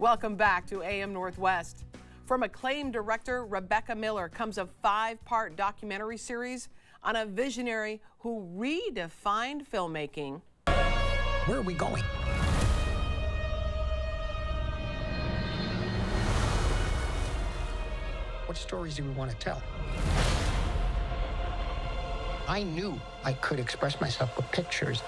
Welcome back to AM Northwest. From acclaimed director Rebecca Miller comes a 5-part documentary series on a visionary who redefined filmmaking. Where are we going? What stories do we want to tell? I knew I could express myself with pictures,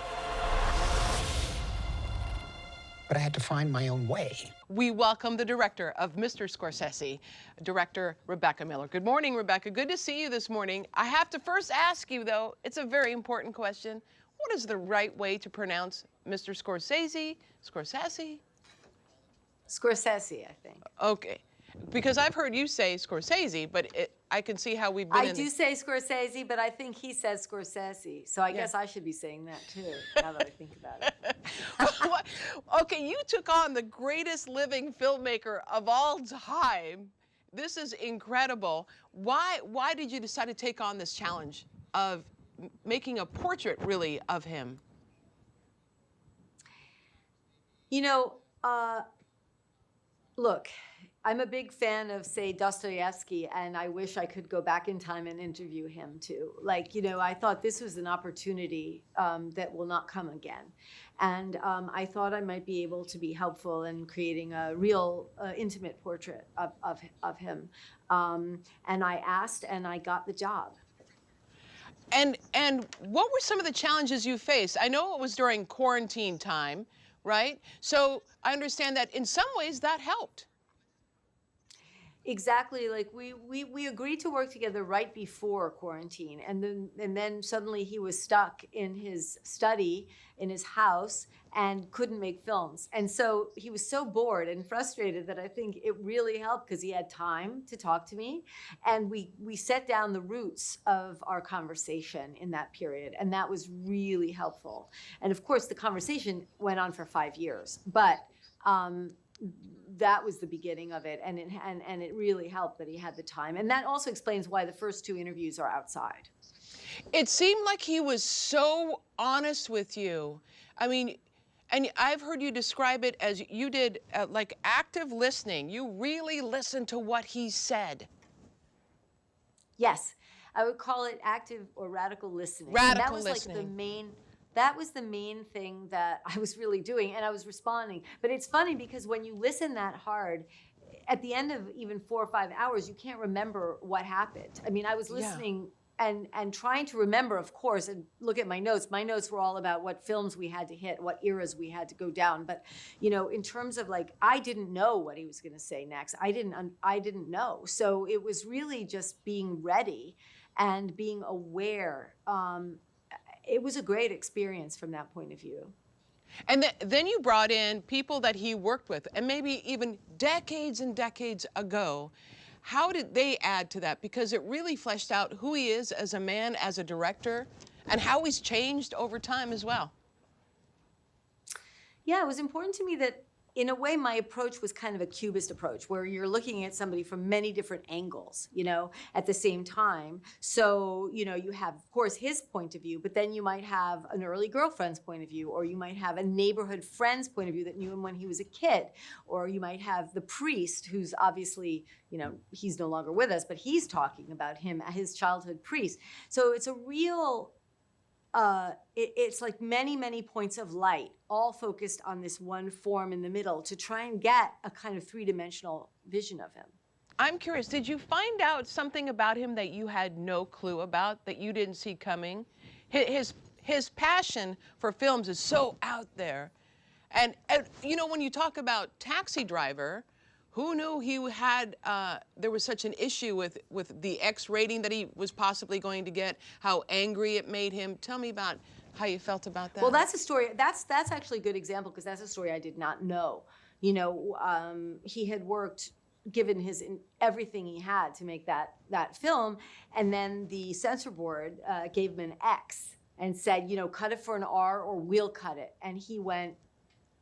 but I had to find my own way. We welcome the director of Mr. Scorsese, director Rebecca Miller. Good morning, Rebecca. Good to see you this morning. I have to first ask you, though, it's a very important question. What is the right way to pronounce Mr. Scorsese? Scorsese? Scorsese, I think. Okay. Because I've heard you say Scorsese, but I can see how we've been I do say Scorsese, but I think he says Scorsese. So I guess I should be saying that too, now that I think about it. Okay, you took on the greatest living filmmaker of all time. This is incredible. Why did you decide to take on this challenge of making a portrait, really, of him? You know, look, I'm a big fan of, say, Dostoevsky, and I wish I could go back in time and interview him too. Like, you know, I thought this was an opportunity that will not come again. And I thought I might be able to be helpful in creating a real intimate portrait of him. And I asked, and I got the job. And what were some of the challenges you faced? I know it was during quarantine time, right? So I understand that in some ways that helped. Exactly. Like we agreed to work together right before quarantine, and then suddenly he was stuck in his study in his house and couldn't make films. And so he was so bored and frustrated that I think it really helped because he had time to talk to me, and we set down the roots of our conversation in that period, and that was really helpful. And of course, the conversation went on for 5 years, but that was the beginning of it, and it really helped that he had the time. And that also explains why the first 2 interviews are outside. It seemed like he was so honest with you. I mean, and I've heard you describe it as you did, like active listening. You really listened to what he said. Yes, I would call it active or radical listening. Radical listening. That was the main thing that I was really doing, and I was responding. But it's funny because when you listen that hard, at the end of even 4 or 5 hours, you can't remember what happened. I mean, I was listening and trying to remember, of course, and look at my notes. My notes were all about what films we had to hit, what eras we had to go down. But, you know, in terms of like, I didn't know what he was going to say next. I didn't know. So it was really just being ready and being aware. It was a great experience from that point of view. And then you brought in people that he worked with, and maybe even decades and decades ago. How did they add to that? Because it really fleshed out who he is as a man, as a director, and how he's changed over time as well. Yeah, it was important to me that, in a way, my approach was kind of a cubist approach, where you're looking at somebody from many different angles, you know, at the same time. So, you know, you have, of course, his point of view, but then you might have an early girlfriend's point of view, or you might have a neighborhood friend's point of view that knew him when he was a kid, or you might have the priest who's obviously, you know, he's no longer with us, but he's talking about him, his childhood priest. So it's a real... it's like many, many points of light, all focused on this one form in the middle to try and get a kind of 3-dimensional vision of him. I'm curious, did you find out something about him that you had no clue about, that you didn't see coming? His passion for films is so out there. And you know, when you talk about Taxi Driver, who knew he had, there was such an issue with the X rating that he was possibly going to get, how angry it made him. Tell me about how you felt about that. Well, that's a story, that's actually a good example, because that's a story I did not know. You know, he had worked, given everything he had to make that film, and then the censor board gave him an X and said, you know, cut it for an R or we'll cut it. And he went,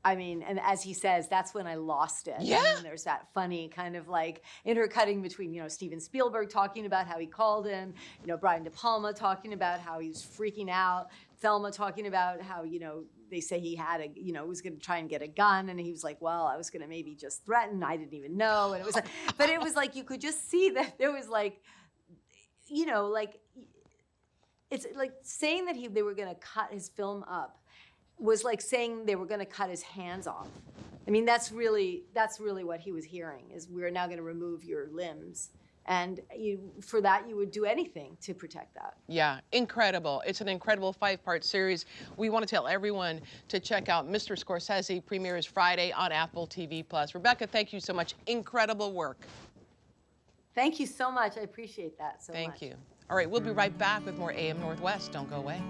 I mean, and as he says, that's when I lost it. Yeah. And there's that funny kind of like intercutting between, Steven Spielberg talking about how he called him, Brian De Palma talking about how he was freaking out, Thelma talking about how, they say he had was going to try and get a gun. And he was like, well, I was going to maybe just threaten. I didn't even know. And it was like, but it was like, you could just see that there was like, it's like saying that they were going to cut his film up was like saying they were going to cut his hands off. I mean, that's really what he was hearing, is we're now going to remove your limbs. And for that, you would do anything to protect that. Yeah, incredible. It's an incredible 5-part series. We want to tell everyone to check out Mr. Scorsese. Premieres Friday on Apple TV+. Rebecca, thank you so much. Incredible work. Thank you so much. I appreciate that so much. Thank you. All right, we'll be right back with more AM Northwest. Don't go away.